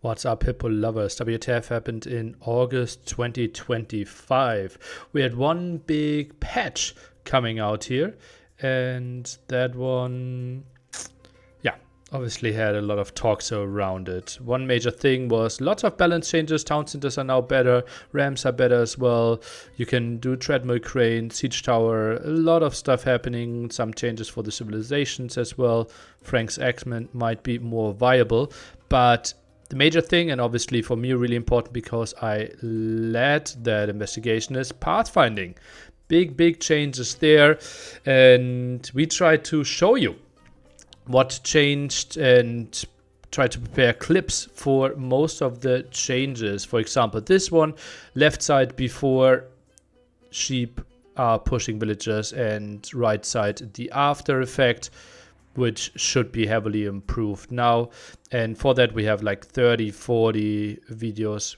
What's up, Hippo lovers? WTF happened in August 2025. We had one big patch coming out here, and that one, obviously had a lot of talks around it. One major thing was lots of balance changes. Town centers are now better, ramps are better as well. You can do treadmill crane, siege tower, a lot of stuff happening. Some changes for the civilizations as well. Frank's X-Men might be more viable, but the major thing, and obviously for me really important because I led that investigation, is pathfinding. Big changes there, and we try to show you what changed and try to prepare clips for most of the changes. For example, this one, left side before sheep are pushing villagers, and right side the after effect, which should be heavily improved now. And for that we have like 30-40 videos,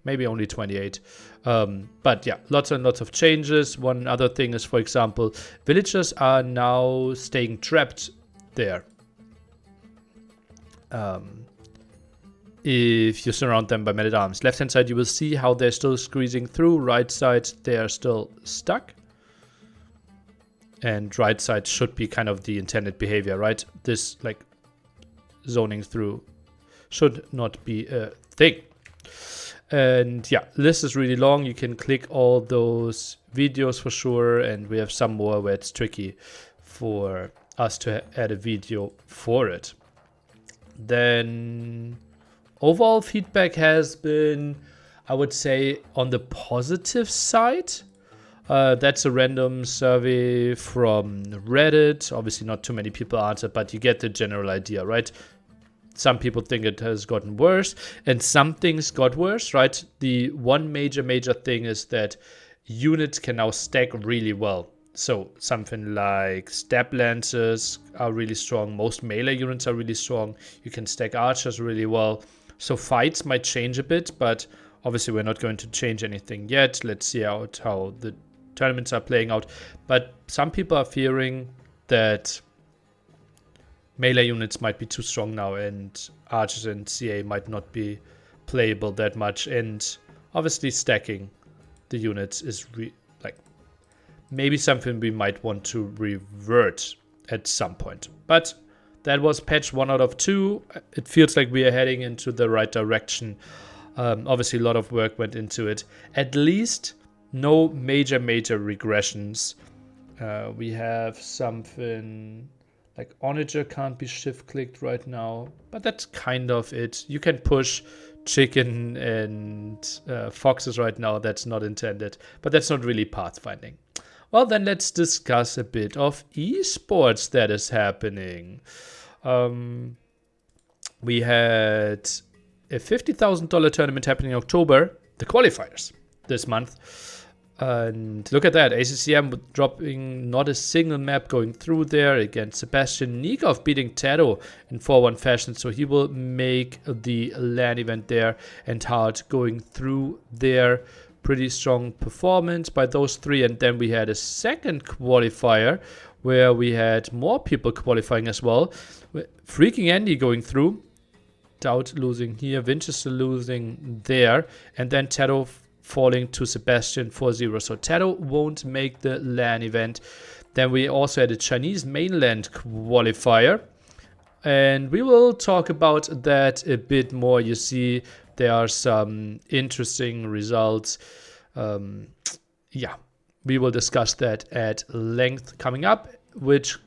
maybe only 28, but yeah, lots and lots of changes. One other thing is, for example, villagers are now staying trapped there if you surround them by men-at-arms. Left hand side you will see how they're still squeezing through. Right side they are still stuck, and right side should be kind of the intended behavior, right? This like zoning through should not be a thing. And yeah, this is really long. You can click all those videos for sure, and we have some more where it's tricky for us to add a video for it. Then overall feedback has been, I would say, on the positive side. That's a random survey from Reddit. Obviously not too many people answered, but you get the general idea, right? Some people think it has gotten worse, and some things got worse, right? The one major thing is that units can now stack really well. So something like stab lances are really strong. Most melee units are really strong. You can stack archers really well. So fights might change a bit, but obviously we're not going to change anything yet. Let's see how the tournaments are playing out. But some people are fearing that melee units might be too strong now, and archers and CA might not be playable that much. And obviously stacking the units is maybe something we might want to revert at some point. But that was patch 1 out of 2. It feels like we are heading into the right direction. Obviously a lot of work went into it. At least no major regressions. We have something like onager can't be shift clicked right now, but that's kind of it. You can push chicken and foxes right now. That's not intended, but that's not really pathfinding. Well, then let's discuss a bit of esports that is happening. We had a $50,000 tournament happening in October, the qualifiers this month. And look at that, ACCM dropping not a single map going through there against Sebastian. Nikov beating Tero in 4-1 fashion, so he will make the LAN event there, and Hard going through there. Pretty strong performance by those three. And then we had a second qualifier where we had more people qualifying as well. Freaking Andy going through, Doubt losing here, Winchester losing there, and then Tero falling to Sebastian 4-0. So Tero won't make the LAN event. Then we also had a Chinese mainland qualifier, and we will talk about that a bit more. You see, there are some interesting results. We will discuss that at length coming up, which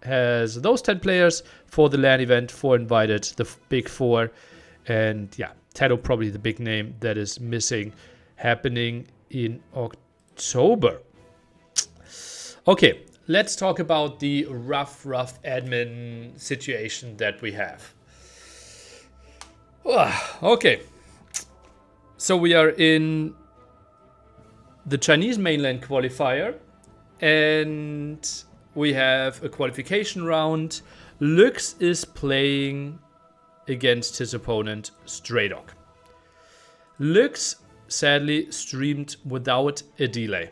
has those 10 players for the LAN event, 4 invited, the big 4. And yeah, Tato probably the big name that is missing, happening in October. Okay, let's talk about the rough admin situation that we have. Okay, so we are in the Chinese mainland qualifier, and we have a qualification round. Lux is playing against his opponent, Stray Dog. Lux sadly streamed without a delay.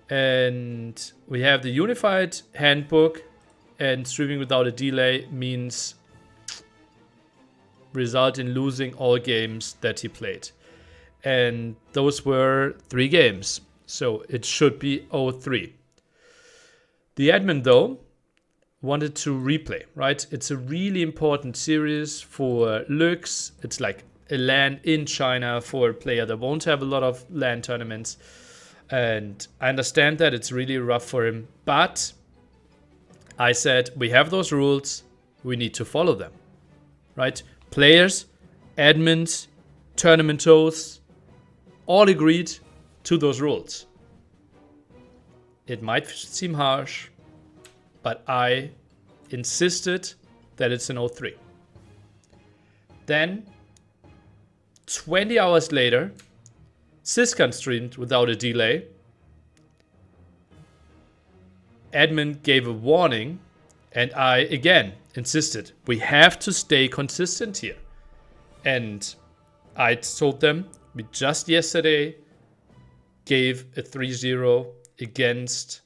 And we have the unified handbook, and streaming without a delay means result in losing all games that he played. And those were 3 games. So it should be 0-3. The admin, though, wanted to replay, right? It's a really important series for Lux. It's like a LAN in China for a player that won't have a lot of LAN tournaments. And I understand that it's really rough for him. But I said, we have those rules. We need to follow them, right? Players, admins, tournament hosts, all agreed to those rules. It might seem harsh, but I insisted that it's an 0-3. Then, 20 hours later, Syscan streamed without a delay. Admin gave a warning, and I, again, insisted, we have to stay consistent here. And I told them, we just yesterday gave a 3-0 against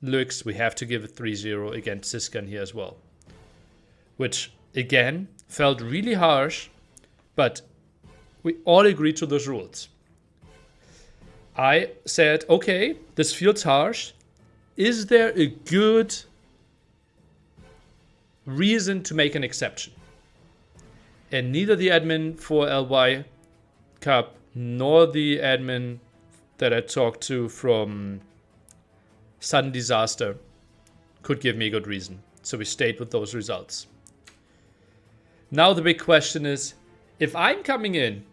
Lux. We have to give a 3-0 against Syscan here as well. Which, again, felt really harsh, but we all agreed to those rules. I said, okay, this feels harsh. Is there a good reason to make an exception? And neither the admin for LY Cup nor the admin that I talked to from Sudden Disaster could give me a good reason. So we stayed with those results. Now the big question is, if I'm coming in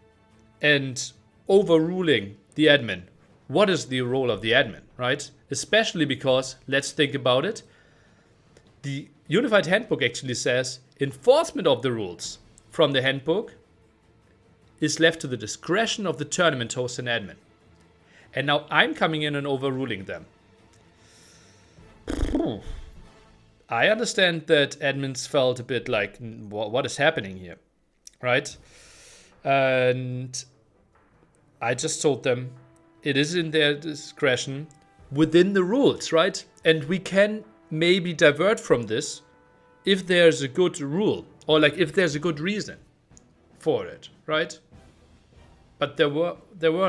and overruling the admin, what is the role of the admin, right? Especially because, let's think about it, the Unified Handbook actually says enforcement of the rules from the handbook is left to the discretion of the tournament host and admin. And now I'm coming in and overruling them. I understand that admins felt a bit like, what is happening here, right? And I just told them it is in their discretion within the rules, right? And we can maybe divert from this if there's a good rule or like if there's a good reason for it, right? But there were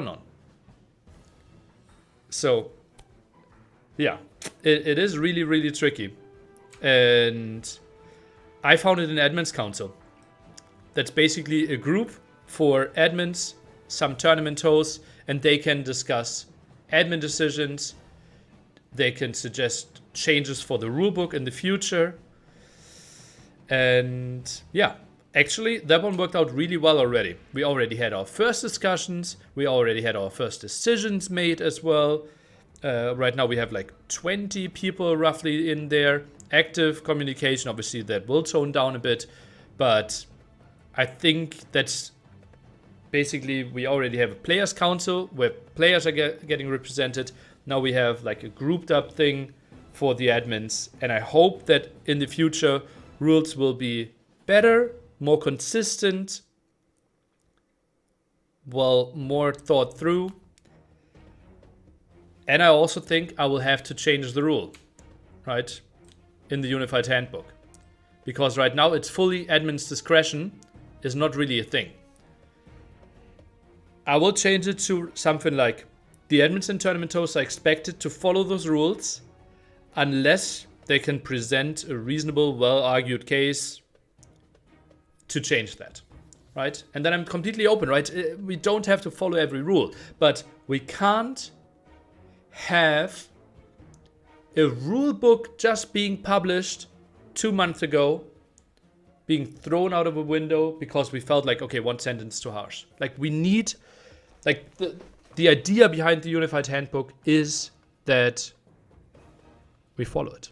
none. So yeah, it is really, really tricky. And I founded an admins council. That's basically a group for admins, some tournament hosts, and they can discuss admin decisions. They can suggest changes for the rulebook in the future. And yeah, actually that one worked out really well already. We already had our first discussions. We already had our first decisions made as well. Right now we have like 20 people roughly in there. Active communication, obviously that will tone down a bit. But I think that's basically, we already have a players council where players are getting represented. Now we have like a grouped up thing for the admins. And I hope that in the future, rules will be better, more consistent, well, more thought through. And I also think I will have to change the rule, right, in the Unified Handbook. Because right now it's fully admin's discretion is not really a thing. I will change it to something like the admins and tournament hosts are expected to follow those rules unless they can present a reasonable, well-argued case to change that, right? And then I'm completely open, right? We don't have to follow every rule, but we can't have a rule book just being published 2 months ago being thrown out of a window because we felt like, okay, one sentence too harsh. Like we need, like the idea behind the Unified Handbook is that we follow it.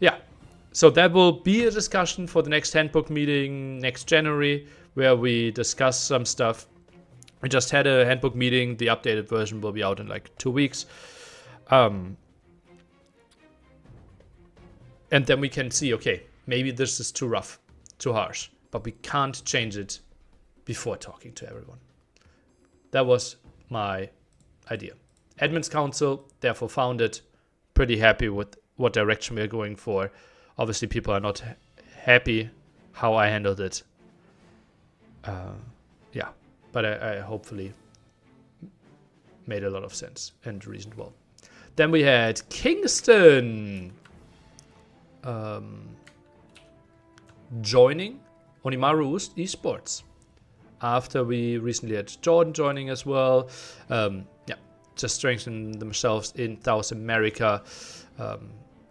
Yeah, so that will be a discussion for the next handbook meeting next January where we discuss some stuff. We just had a handbook meeting. The updated version will be out in like 2 weeks. And then we can see, okay, maybe this is too rough, too harsh, but we can't change it before talking to everyone. That was my idea. Admins Council, therefore founded, pretty happy with what direction we're going for. Obviously, people are not happy how I handled it. Yeah, but I hopefully made a lot of sense and reasoned well. Then we had Kingstone joining Onimaru esports. After we recently had Jordan joining as well. Yeah, just strengthening themselves in South America.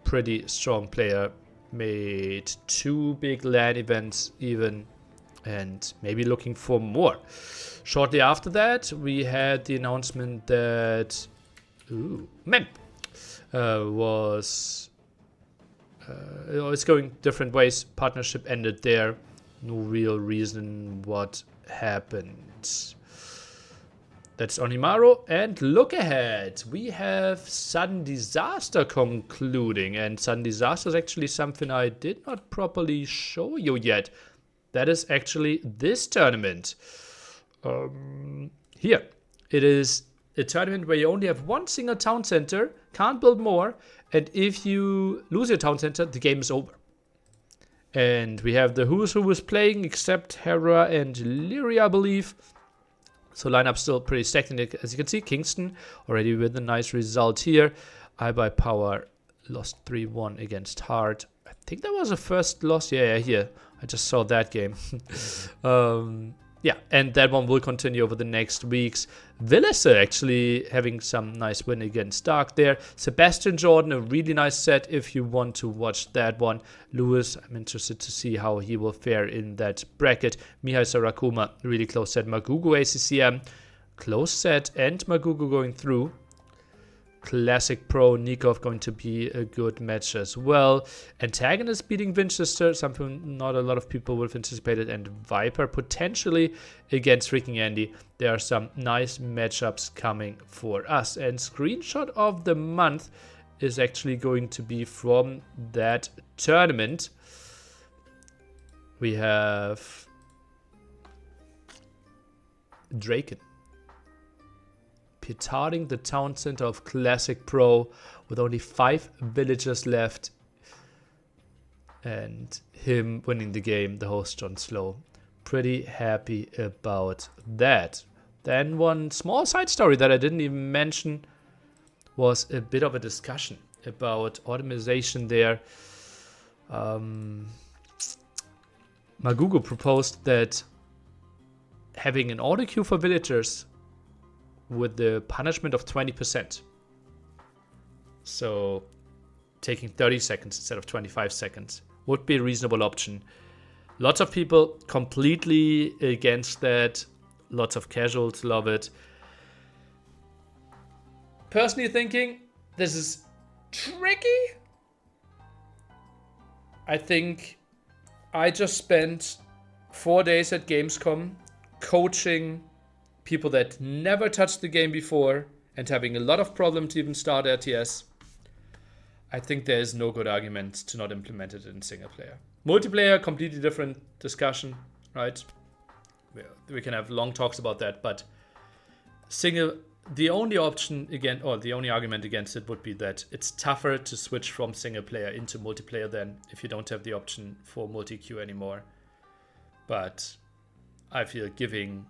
Pretty strong player. Made 2 big LAN events even, and maybe looking for more. Shortly after that, we had the announcement that Memb was it's going different ways. Partnership ended there. No real reason what happened. That's Onimaru. And look ahead. We have Sudden Disaster concluding. And Sudden Disaster is actually something I did not properly show you yet. That is actually this tournament. Here. It is a tournament where you only have one single town center. Can't build more. And if you lose your town center, the game is over. And we have the who's who is playing, except Hera and Lyria, I believe. So lineup still pretty stacked. And as you can see, Kingstone already with a nice result here. iBuyPower lost 3-1 against Hard. I think that was a first loss. Yeah, here. I just saw that game. Yeah, and that one will continue over the next weeks. Vill actually having some nice win against Dark there. Sebastian Jordan, a really nice set if you want to watch that one. Lewis, I'm interested to see how he will fare in that bracket. Mihai Sarakuma, really close set. Magugu ACCM, close set, and Magugu going through. Classic Pro, Nikov going to be a good match as well. Antagonist beating Winchester, something not a lot of people would have anticipated. And Viper potentially against freaking Andy. There are some nice matchups coming for us. And screenshot of the month is actually going to be from that tournament. We have Draken. Petarding the town center of Classic Pro with only 5 villagers left. And him winning the game, the host John Slow. Pretty happy about that. Then one small side story that I didn't even mention was a bit of a discussion about optimization there. Magugu proposed that having an auto queue for villagers with the punishment of 20%. So taking 30 seconds instead of 25 seconds would be a reasonable option. Lots of people completely against that. Lots of casuals love it. Personally thinking, this is tricky. I think I just spent 4 days at Gamescom coaching people that never touched the game before and having a lot of problems to even start RTS. I think there is no good argument to not implement it in single player. Multiplayer, completely different discussion, right? We can have long talks about that, but single, the only option again, or the only argument against it would be that it's tougher to switch from single player into multiplayer than if you don't have the option for multi-queue anymore. But I feel giving,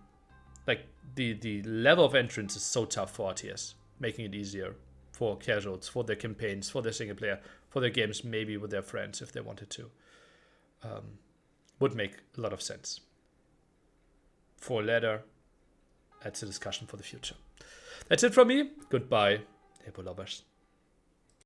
like, the level of entrance is so tough for RTS, making it easier for casuals, for their campaigns, for their single player, for their games, maybe with their friends if they wanted to. Would make a lot of sense. For ladder, that's a discussion for the future. That's it from me. Goodbye, Hippo lovers.